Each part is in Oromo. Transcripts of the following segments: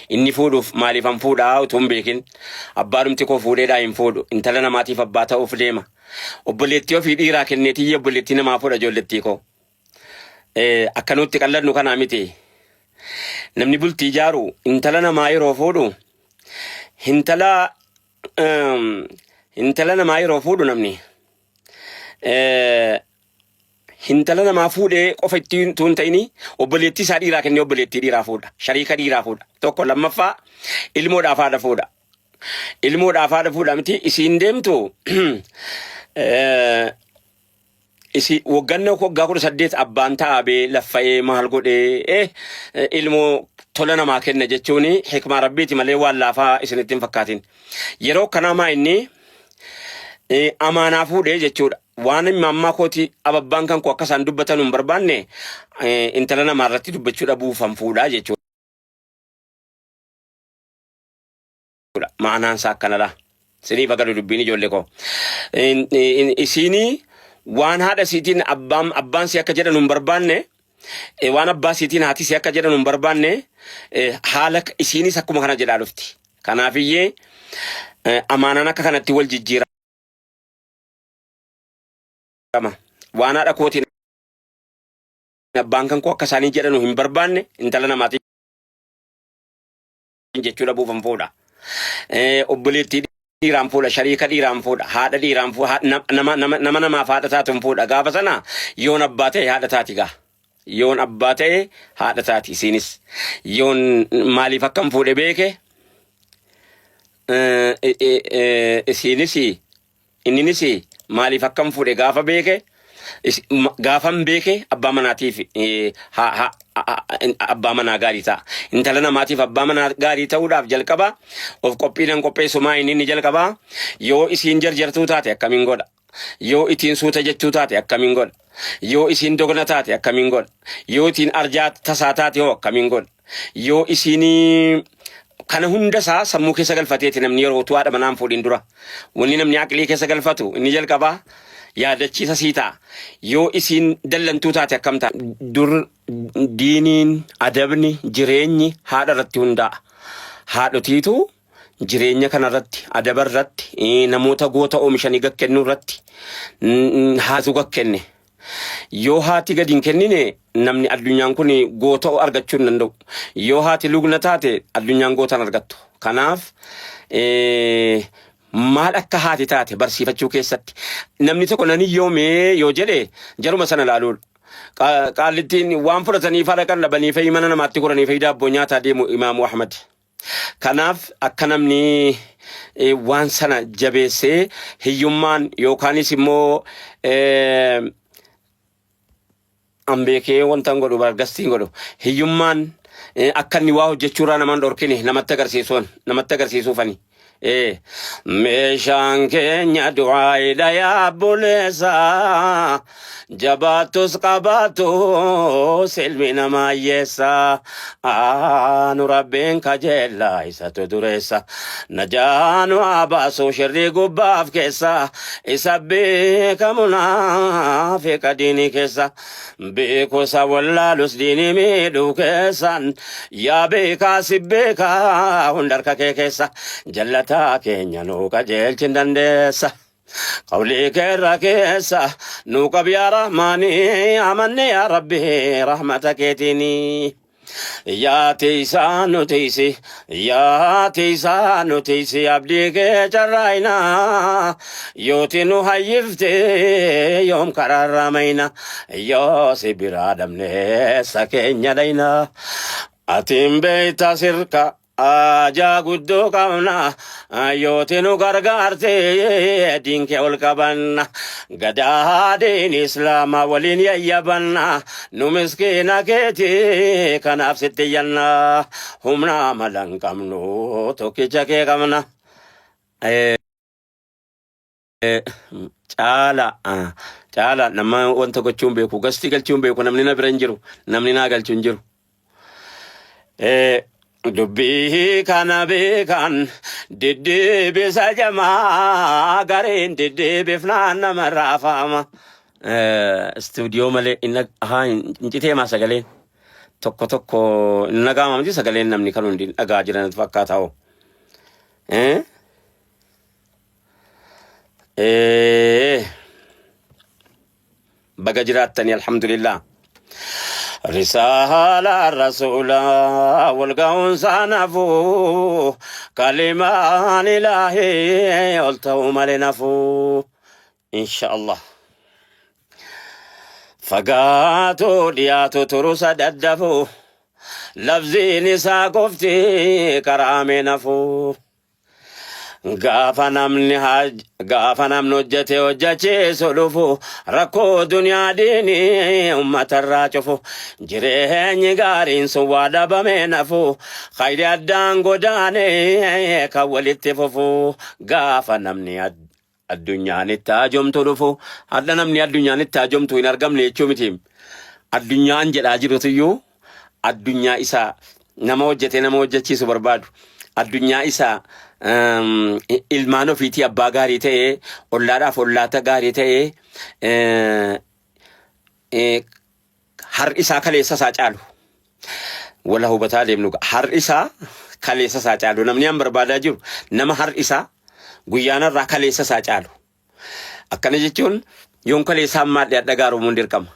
inni fuudhuuf maaliifan fuudhaa utuu hin beekin abbaadhumti koo fuudheedhaa hin fuudhu intala namaatiif abbaa ta'uuf deema obboleettii ofii dhiiraa kenneetiyya obboleettii namaa fuudha ijoollettii koo akkanutti qalladnu kanaa miti namni bultii ijaaru intala namaa yeroo fuudhu intala namaa yeroo fuudhu namni intala namaa fuudhee qofa ittiin tuun ta'ini obboleettii isaa dhiiraa kennee obboleettii dhiiraa fuudha shariika dhiiraa fuudha tokko lammaffaa ilmoodhaaf haadha fuudha ilmoodhaaf haadha fuudha miti isiin deemtu isi wagganna waggaa 18 abbaan taa'abee laffa'ee maal godhee ilmoo tola namaa kenna jechuun hikmaa rabbiiti malee waan laafaa isinitti hin fakkaatin yeroo kanaa inni amaanaa fuudhee jechuudha waan mammaa kooti ababbaan kan ko akka isaan dubbatan hin barbaanne intala namaa irratti dubbachuudha buufan fuudhaa jechuudha maanaan isaa akkanadha sinii bagadu dubbiin ijoollee koo isinii waan haadha siitiin abbaan si akka jedhan hin barbaanne waan abbaa siitiin haati si akka jedhan hin barbaanne haala isiinis akkuma kana jedhaa dhufti kanaafiyyee amaanaan akka kanatti wal jijjiira waan haadha kootiin abbaan kan koo akka isaanii jedhanu hin barbaanne intala namaatiin jechuudha buufan fuudha obboleettii dhiiraan fuudha shariika dhiiraan fuudha haadha dhiiraan fuudha nama namaaf haadha taatuun fuudha gaafa sana yoon abbaa ta'e haadha taati gaa yoon abbaa ta'e haadha taati isiinis yoon maaliif akkam fuudhe beeke isiinis inninis maaliif akkam fuudhe gaafa beeke gaafan beeke abbaa manaatiif abbaa manaa gaarii ta'a intala namaatiif abbaa manaa gaarii ta'uudhaaf jalqaba of qophiidhaan qopheessumaa inni jalqaba yoo isiin jarjartuu taate akkamiin godha yoo itiin suuta jechuu taate akkamiin godha yoo isiin dogna taate akkamiin godha yoo itiin arjaa tasaa taate hoo akkamiin godha yoo isiin kana hunda isaa sammuu keessa galfateeti namni yeroo utuu haadha manaan fuudhin dura wanni namni aqlii keessa galfatu inni jalqabaa yaadachiisa sii ta'a yoo isiin dallantuu taate akkam ta'a dur diiniin adabni jireenyi haadha irratti hundaa'a haadhotiitu jireenya kanarratti adaba irratti namoota goota oomishanii gakkennuu irratti haatu gakkenne yoo haati gadi hin kennine namni addunyaan kun goota argachuu hin danda'u yoo haati lugna taate addunyaan gootan argattu kanaaf maal akka haati taate barsiifachuu keessatti namni tokko nani yoomee yoo jedhe jaruma sana laaluudha qaallittiin waan fudhatanii faadha kan dhabanii fa'i mana namaatti koranii fa'i daabboo nyaataa deemu imaamu Ahmad kanaaf akka namni waan sana jabeessee hiyyummaan yookaanis immoo ambeekee wantan godhu bargastiin godhu hiyyummaan akka inni waa hojjechuurraa namaan dhorkine namatti agarsiisuufani meeshaan keenya du'aayidha yaa buleessa jabaatus qabaatus ilmi namaa hiyyeessa nu rabbiin kajeellaa isatu dureessa najaanu abaasuu shirrii gubbaaf keessa isa beekamunaa fi qadiinii keessa beekusa wallaalus diinii miidhuu keessan yaa beekaa si beekaa hundarka kee keessa jallataa keenya nuu qajeelchin dandeessa qawlii keerra keessa nuu qab yaa rahmaanii amanne yaa rabbi rahmata keetiinii yaa tiisaa nu tiisi abdii kee carraayinaa yooti nu hayyifte yoom kararramayna yoo si biraa dhabneessa keenya dhaynaa atiin beeyta sirka ajaa guddoo qabna yooti nu gargaarte diinkee ol qabanna gadaadeen islaama waliin yayyabanna nu miskiina keeti kanaaf sitti yanna humna malan qabnu tokkicha kee qabna caala nama wanta gochuun beeku gasti galchuun beeku namni na bira hin jiru namni naa galchu hin jiru dubbii kana beekan diddeebisa jamaa gareen diddeebifnaan nama raafama istuudiyoo malee inni incitee maa sagaleen tokko tokko nagaamamti sagaleen namni kan hundi dhagaa jiran fakkaata oo baga jiraattani alhamdulillah رسالة الرسول والقون سنفو كلمان إلهي قلتهم لنفو إن شاء الله فقاتوا دياتو تروس ددفو لفظي نسا قفتي كرامي نفو gaafa namni hojjete hojjachiisu dhufu rakkoo duniyaa diinii uummatarraa cufu jireenyi gaariin sun waa dhabame nafu khayri addaan godaane kan walitti fufu gaafa namni addunyaan itti haajomtu dhufu hadda namni addunyaan itti haajomtu hin argamne jechuu miti addunyaan jedhaa jirutuyyuu addunyaa isaa nama hojjete nama hojjachiisu barbaadu addunyaa isaa ilmaan ofiitii abbaa gaarii ta'ee ollaadhaaf ollaata gaarii ta'ee har isaa kaleessa isaa caalu wala hubataa deemnu har isaa kaleessa isaa caalu namni an barbaadaa jiru nama har isaa guyyaanarraa kaleessa isaa caalu akkana jechuun yoon kaleessaa ammaadhe adda gaaruumuun dirqama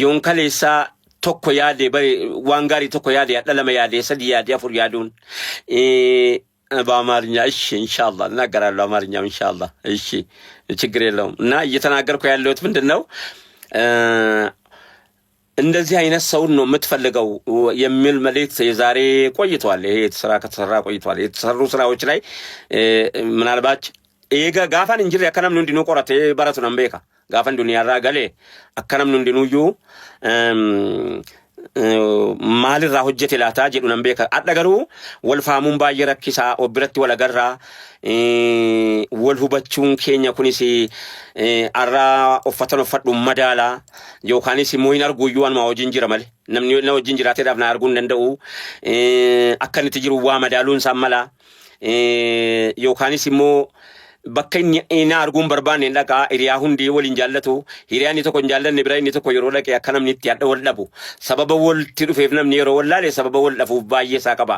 yoon kaleessaa tokko yaade bari waan gaarii tokko yaade adda lama yaade sadii yaade afur yaaduun በአማርኛ እሺ ኢንሻአላህ እናገራለሁ አማርኛ ኢንሻአላህ እሺ ችግር የለውም እና እየተናገርኩ ያለሁት ምንድነው እንደዚህ አይነት ሰው ነው የምትፈልገው የሚል መልእክት የዛሬ ቆይቷል ይሄ ስራ ከተሰራ ቆይቷል የተሰሩ ስራዎች ላይ ምናልባት ኤጋ ጋፋን እንጂ ያከናም ነው እንዲኖ ቆራቴ ባራቱ ነምቤካ ጋፋን ዱንያ ያራጋሌ አከናም ነው እንዲኑዩ maal irraa hojjete laataa jedhu nan beeka adda garuu wal faamuun baay'ee rakkisaa obbiratti wal agarraa wal hubachuun keenya kunis arraa uffatan uffadhu madaalaa yookaanis immoo hin arguuyyuu anuma wajjin jira malee namni na wajjin jiraateedhaaf na arguu hin danda'u akkanitti jiru waa madaaluun isaan mala yookaanis immoo bakka inni arguun barbaanne dhaqa hiriyaa hundi waliin jaallatu hiriyaan inni tokko hin jaallanne bira inni tokko yeroo dhaqe akka namni itti adda wal dhabu sababa walitti dhufeef namni yeroo wallaale sababa wal dhafuuf baay'ee isaa qaba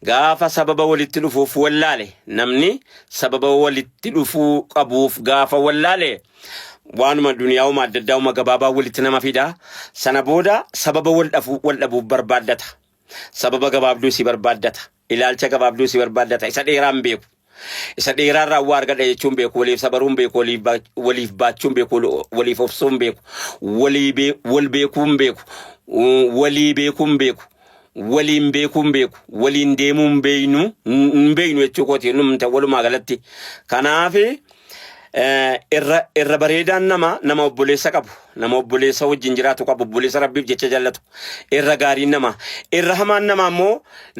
gaafa sababa walitti dhufuuf wallaale namni sababa walitti dhufuu qabuuf gaafa wallaale waanuma duniyaa'uma adda addaa'uma gabaabaa walitti nama fida sana booda sababa wal dhabuuf barbaaddata sababa gabaabduu si barbaaddata ilaalcha gabaabduu si barbaaddata isa dheeraan beeku isa dheeraarraa waa argadha jechuun beeku waliif sabaruun beeku waliif baachuun beeku waliif obsuun beeku wal beekuun beeku walii beekuun beeku waliin beekuun beeku waliin deemuun beeynu jechuu kooti numta walumaa galatti kanaaf irra bareedaan nama obboleessa qabu nama obboleessa wajjin jiraatu qabu obboleessa rabbiif jecha jallatu irra gaariin nama irra hamaan nama ammoo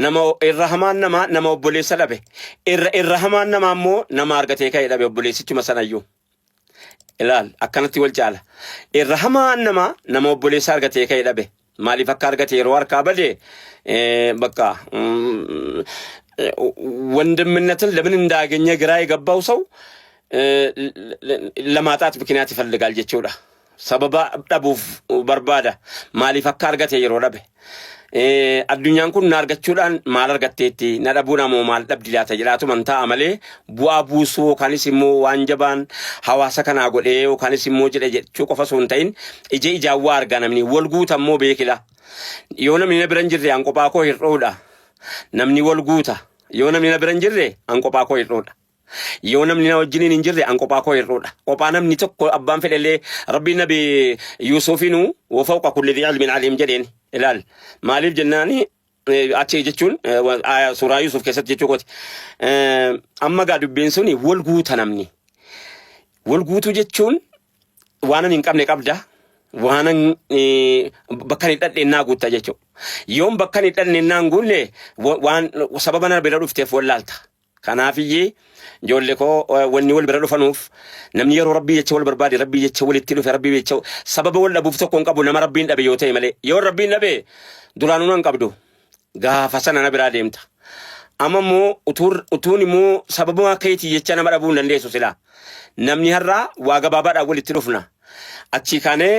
nama obboleessa dhabe irra hamaan nama ammoo nama argatee ka'e dhabe obboleessichuma sanayyuu ilaal akkanatti wal caala irra hamaan nama obboleessa argatee ka'e dhabe maaliif akka argate yeroo harkaa bade bakka ወንድምነትን ለምን እንዳገኘ ግራ የገባው ሰው ለማጣት ምክንያት ይፈልጋል ጀቹዳ ሰበባ ዳቡፍ በርባዳ ማሊፍ አካርገተ ይሮዳበ አዱኛን ኩን ናርገቹዳን ማላርገቴቲ ነዳቡና ሞ ማል ዳብዲላተ ጅላቱ መንታ አመሌ ቡአቡሱ ካኒሲሞ ዋንጀባን ሐዋሳ ከና ጎዴ ካኒሲሞ ጅለ ጀቹ ቆፈሶን ታይን ኢጄ ኢጃዋ አርጋናምኒ ወልጉታሞ ቤኪላ ዮነም ነብረንጅሬ አንቆባኮ ይሮዳ namni wal guuta yoo namni na biran jirre an qophaa koo hir'uudha yoo namni na wajjiniin hin jirre an qophaa koo hir'uudha qophaa namni tokko abbaan fedhelee rabbiin nabi yuusufinu wa fawqa kulli dhi ilmin alim jedheen ilaal maaliif jennaani achi jechuun suuraa Yuusuf keessatti jechuu kooti amma gaa dubbiin suni wal guuta namni wal guutu jechuun waan hin qabne qabda waan bakka hin dhadhennaa guutta jechuudha yoom bakka hin dhadhennaa guulle waan sababa na bira dhufteef wallaalta kanaafiyyee ijoollee koo wanni wal bira dhufanuuf namni yeroo rabbii jecha wal barbaade rabbii jecha walitti dhufe rabbii jecha sababa wal dhabuuf tokko hin qabu nama rabbiin dhabe yoo ta'e malee yoo rabbiin dhabe duraanuu hin qabdu gaafa sana na biraa deemta amma immoo utuun immoo sababa keetii jecha nama dhabuu hin dandeessu silaa namni har'aa waa gabaabaadhaan walitti dhufna achi kaanee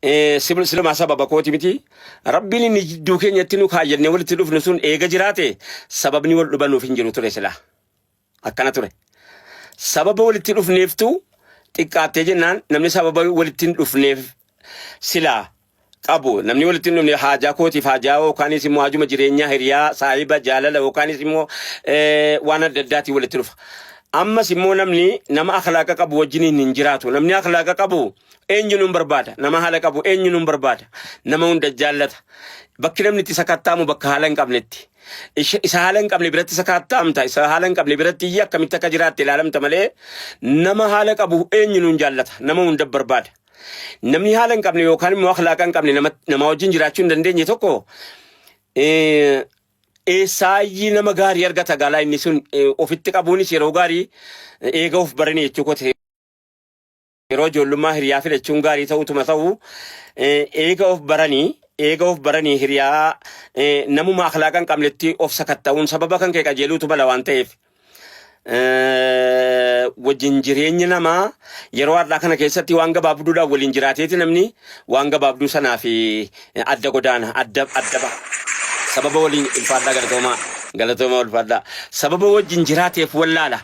siluma sababa kooti miti rabbiin inni jidduu keenyatti nu kaayyannee walitti dhufne sun eega jiraate sababni wal dhubanuuf hin jiru ture sila akkana ture sababa walitti dhufneeftu xiqqaattee jennaan namni sababa walitti dhufneef sila qabu namni walitti dhufne haajaa kootiif haajaa yookaanis immoo haajuma jireenyaa hiriyaa saahiba jaalala yookaanis immoo waan adda addaatii walitti dhufa ammas immoo namni nama akhlaaqa qabu wajjiniin hin jiraatu namni akhlaaqa qabu eenyuun barbaada nama haala qabu eenyuun barbaada nama hunda jaallata bakki namni itti sakattaamu bakka haala hin qabnetti isa haala hin qabne biratti sakattaamta isa haala hin qabne biratti iyya akkamitti akka jiraatte ilaalamta malee nama haala qabu eenyuun jaallata nama hunda barbaada namni haala hin qabne yookaan immoo akhlaaqa hin qabne nama wajjin jiraachuu hin dandeenye tokko eessaayyii nama gaarii argata galaa inni sun ofitti qabuunis yeroo gaarii eega of baranii jechuu kote yeroo ijoollummaa hiriyaa filachuun gaarii ta'utuma ta'u eega of baranii hiriyaa namuma akhlaaqa hin qabnetti of sakatta'uun sababa kan kee qajeeluutu bala waan ta'eef wajjin jireenya namaa yeroo har'aa kana keessatti waan gabaabduudhaan waliin jiraateeti namni waan gabaabduu sanaa fi adda godaana adda ba'a. Sababa waliin ulfaadhaa galatooma ulfaadhaa sababa wajjin jiraateef wallaala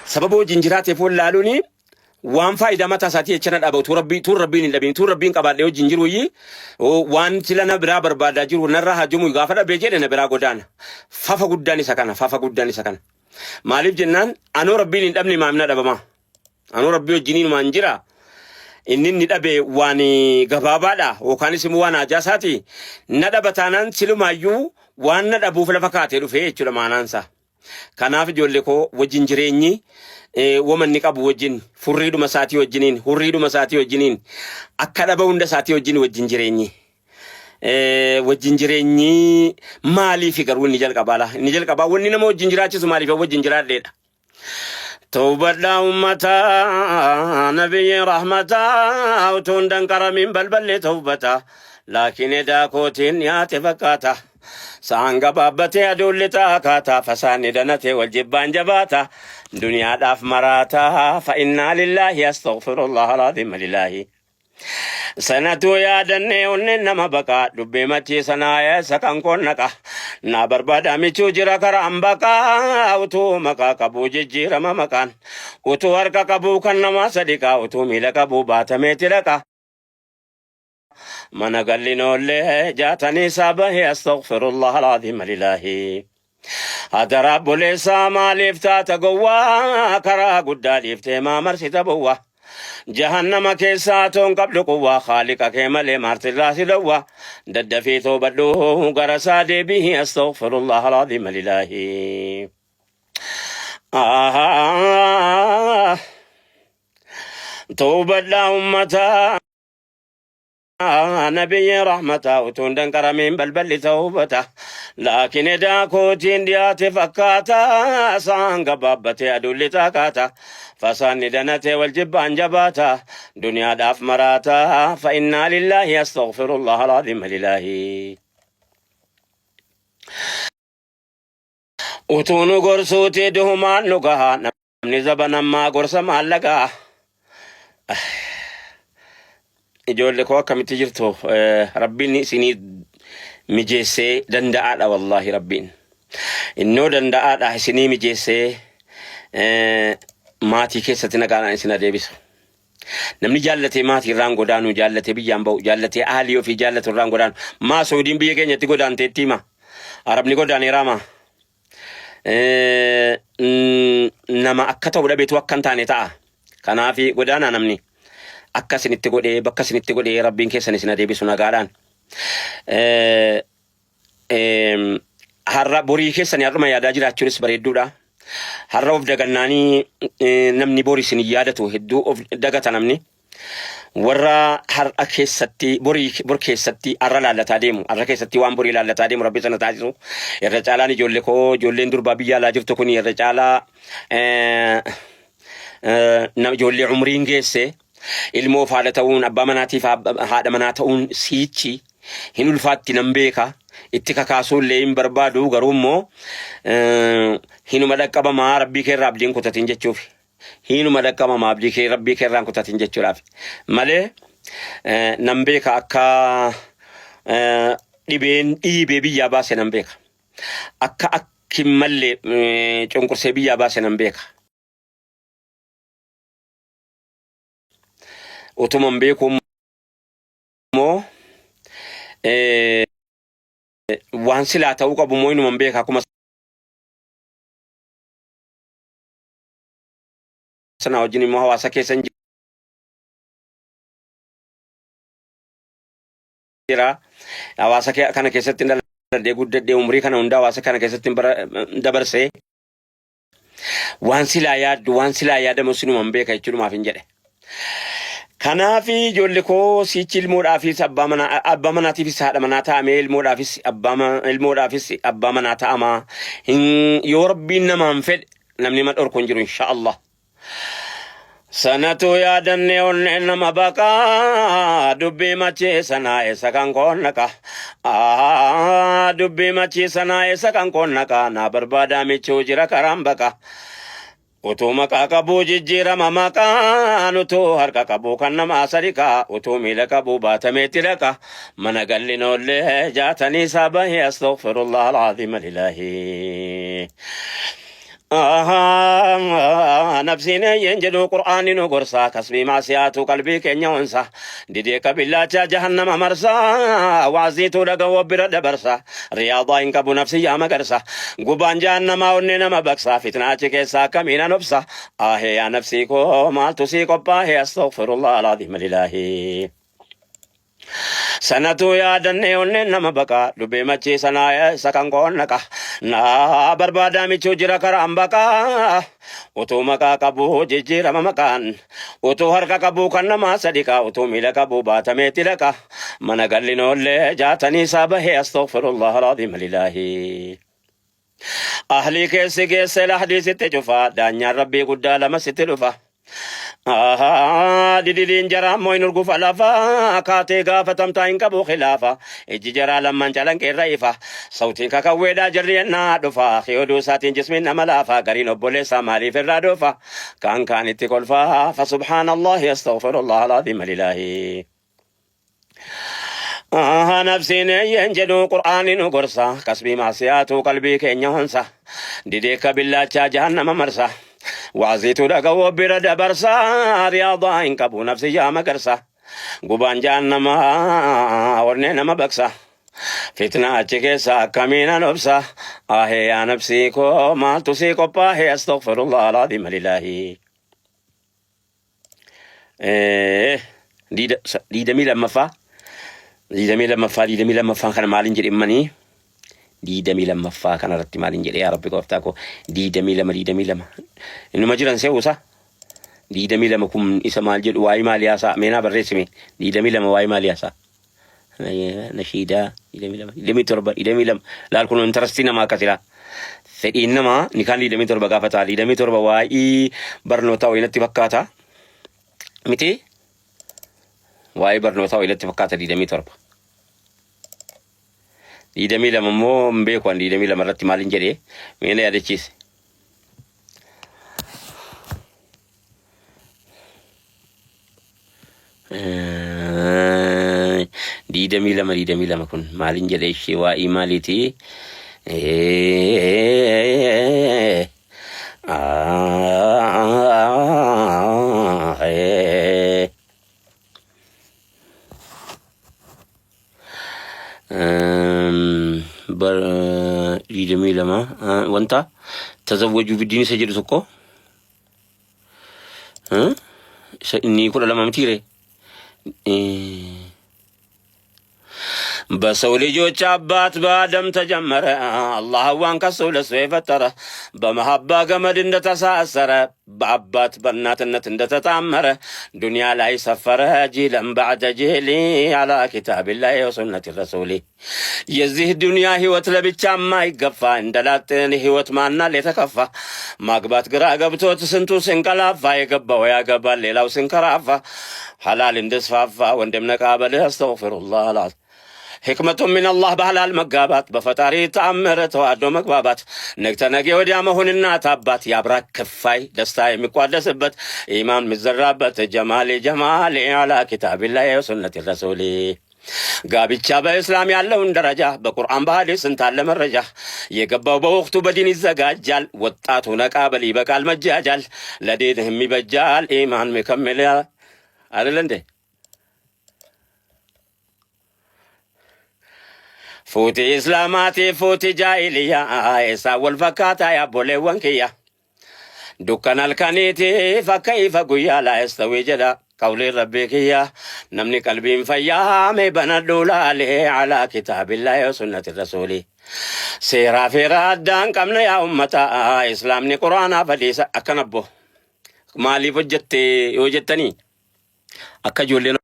sababa wajjin jiraateef wallaaluuni waan faayidaa mataa isaatii jechana dhaaba utuu rabbiin hin dhabin utuu rabbiin qabaadhee wajjin jiruuyyi waan sila na biraa barbaadaa jiru narraa hajjumuu gaafa dhabee jedhe na biraa godaana fafa guddaan isa kana maaliif jennaan anoo rabbiin hin dhabne maamna dhabamaa anoo rabbii wajjiniin maan jira inni dhabe waan gabaabaadha yookaanis immoo waan ajaasaati na dhabataanaan silumaayyuu waan na dhabuuf lafa kaatee dhufee jechuudha maanaansa kanaaf ijoollee koo wajjin jireenyi wamanni qabu wajjin hurriidhuma isaatii wajjiniin akka dhaba hunda isaatii wajjin jireenyi maaliif garuu inni jalqabaa wanni nama wajjin jiraachisu maaliif wajjin jiraadheedha. توبة أمتا نبي رحمتا وتندن كرم بلبل توبتا لكن داكوتين ياتي فكاتا سانغا بابتي أدول تاكاتا فساني دنتي والجبان جباتا دنيا داف مراتا فإنا لله أستغفر الله العظيم لله سنتو يا دني وننما بكا دبي ماتي سنايا سكان كونكا na barbada mi chujira karam baka utu maka kabu jijjira mamakan utu harka kabu kan nama sadika utu mila kabu bata metiraka mana gallinolle jatani sabahi astaghfirullah alazim lillahi hada rabbul sama lifta tagwa kara gudda lifte ma marsita buwa جهنم كيساتون قبل قوة خالق كمال مارت الله دوا دد في توبدو غرساد به استغفر الله العظيم لله توبة أمتا نبي رحمته وتندن كرمين بلبل توبته لكن داكوتين ديات فكاتا سانغ بابتي أدولي تاكاتا فسان دنتي والجبان جباتا دنيا داف مراتا فإنا لله أستغفر الله العظيم لله وتونو غرسوتي دهمان لغا نمني زبنا ما غرس مالكا ijoollee koo akkamitti jirtu rabbiin isinii mijeessee danda'aadha wallahi rabbiin innoo danda'aadha isinii mijeessee maatii keessatti nagaadhaan isin adeebisu namni jaallatee maatii irraan godaanu jaallatee biyyaan ba'u jaallatee ahaalii ofii jaallatu irraan godaanu maa Saudiin biyya keenyatti godaanteetti hima arabni godaaneeraama nama akka ta'u dhabeetu akka hin taane ta'a kanaafi godaanaa namni akkasinitti godhee bakka sinitti godhee rabbiin keessan isin adeebisu nagaadhaan har'a borii keessan har'uma yaadaa jiraachuunis bareedduudha har'a of dagannaanii namni borii isin yaadatu hedduu of dagata namni warra har'a keessatti bor keessatti har'a laallataa deemu har'a keessatti waan borii laallataa deemu rabbi sana taasisu irra caalaan ijoollee koo ijoolleen durbaa biyya alaa jirtu kun irra caalaa ijoollee umriin geesse ilmoo faada ta'uun abbaa manaatiif haadha manaa ta'uun siichi hin ulfaatti nan beeka itti kakaasuullee hin barbaadu garuu immoo hinuma dhaqqabamaa rabbii keerraa abdiin kutatiin jechuuf hinuma dhaqqabamaa rabbii keerraan kutatiin jechuudhaaf malee nan beeka akka dhibeen dhiibee biyyaa baase nan beeka. Akka akkin mallee cunqursee biyyaa baase nan beeka. Utuman beeku immoo waan silaa ta'uu qabu immoo inuman beeka akkuma sana wajjin immoo hawaasa keessan jira. Hawaasa kana keessatti daladee guddadhee umrii kana hunda hawaasa kana keessatti dabarsee waan silaa yaaddu waan silaa yaadamu sinuman beeka jechuudhumaaf hin jedhe. Kanaafi ijoollee koo sichi ilmoodhaafis abbaa manaatiifis haadha manaa ta'amee ilmoodhaafis abbaa manaa ta'amaa yoo rabbiin namaan fedhe namni madhorku hin jiru inshaallah. Sanatu yaadanne onneen nama baqaa dubbii machii sanaa eessa kan koonnaka dubbii machii sanaa eessa kan koonnaka naa barbaadaa michuu jira karaan baqa. Utuu maqaa qabuu jijjiirama maqaan utuu harka qabuu kan nama sadiqa utuu miila qabuu baatameetti dhaqa mana gallinoollee jaatanii isaa bahee astaghfirullah alazima lillahi. Nafsiin eeyyen jedhu qur'aanni nu gorsa kasbii maasiyaatu qalbii keenya onsa didee qabillacha jahannama marsa waaziituu dhagawoo bira dabarsa riyaadaa hin qabu nafsi yaa magarsa gubaan jahannamaa onnee nama baqsa fitnaachi keessaa akkamiinan obsa ahee yaa nafsii koo maaltu sii qophaahee astaghfirullah alazima lillahi. Sanatu yaadanne onneen nama baqa dubbii machii sanaa eessa kan koonnaka naa barbaadaa michuu jira karaan baqa utuu maqaa qabuu jijjiirama maqaan utuu harka qabuu kan nama sadiqa utuu miila qabuu baatameetti dhaqa mana gallinoollee jaatanii isaa bahee astaghfirullah alazima lillahi. Ahlii keessi geesse lahdii sitti cufa daanyaan rabbii guddaa lama sitti dhufa. Didiliin jaraa mooyin urgufa lafa kaatee gaafatamtaa hin qabu khilaafa ijji jaraa lamman calanqeerra ifa sautiin kakawweedhaa jirri ennaa dhufa khiyoduu isaatiin jismiin nama laafa gariin obboleessaa maaliif irraa dhufa kaan kaanitti kolfa fa subhaanallahi astaghfirullah alazima lillahi. Nafsiin eeyyen jedhu qur'aanni nu gorsa kasbii maasiyaatu qalbii keenya onsa didee qabillacha jahannama marsa waaziituu dhagawoo bira dabarsa riyaadaa hin qabu nafsi yaa magarsa gubaan jahannamaa onnee nama baqsa fitnaa achi keessa akkamiinan obsa ahee yaa nafsii koo maaltu sii qophaahee astaghfirullah alazima lillahi. Diidamii lammaffaa kana maaliin jedhimmanii diidamii lammaffaa kana irratti maaliin jedhee yaa rabbi gooftaa koo diidamii lama innuma jiran se'uusa diidamii lama kun isa maal jedhu waa'ee maalii haasaa meenaa barreessime diidamii lama waa'ee maalii haasaa nashiidaa diidamii lama laal kun intarastii namaa akkasila fedhiin namaa ni kaan diidamii torba gaafata diidamii torba waa'ee barnootaa wayinatti fakkaata miti waa'ee barnootaa wayinatti fakkaata diidamii torba. Diidamii lama immoo mbeekuun diidamii lama irratti maaliin jedhee meena yaadachiise. Diidamii lama kun maaliin jedhee ishee waa'ee maaliiti? diidamii lama wanta tazawwaju biddiin isa jedhu tokko inni 12 mitiire በሰው ልጆች አባት በአደም ተጀመረ አላህ ዋን ከሱ ለሱ የፈጠረ በመሐባ ገመድ እንደተሳሰረ በአባት በእናትነት እንደተጣመረ ዱንያ ላይ ሰፈረ ጂለን ባዕደ ጂሊ አላ ኪታቢላሂ ወሱነቲ ረሱሊ የዚህ ዱንያ ህይወት ለብቻ ማይገፋ እንደላጥን ህይወት ማናል የተከፋ ማግባት ግራ ገብቶት ስንቱ ሲንቀላፋ የገባው ያገባል ሌላው ሲንከራፋ ሐላል እንደስፋፋ ወንድም ነቃበል አስተግፊሩላህ ሕክመቱ ሚነላህ ባህላል መጋባት በፈጣሪ ተአምር ተዋዶ መግባባት ነግተ ነገ ወዲያ መሆንና ታባት ያብራክ ክፋይ ደስታ የሚቋደስበት ኢማን የሚዘራበት ጀማሌ ጀማሌ አላ ኪታቢላሂ ወሱነቲ ረሱሊ ጋብቻ በእስላም ያለውን ደረጃ በቁርአን በሐዲስ እንታለ መረጃ የገባው በወቅቱ በዲን ይዘጋጃል ወጣቱ ነቃ በል ይበቃል መጃጃል ለዲንህም ይበጃል ኢማን ሚከምል አይደል እንዴ ፉቲ እስላማቲ ፉቲ ጃኢልያ ኤሳ ወልፈካታ ያቦሌ ወንክያ ዱከን አልካኒቲ ፈከይፈ ጉያ ላ የስተዊ ጀዳ قولي ربك يا نمني قلبي فيا مي بندولا لي على كتاب الله وسنة الرسول سيرا فيرا دان كمنا يا أمتا إسلامني قرآن فديسا أكنبو مالي فجتي وجتني أكجولي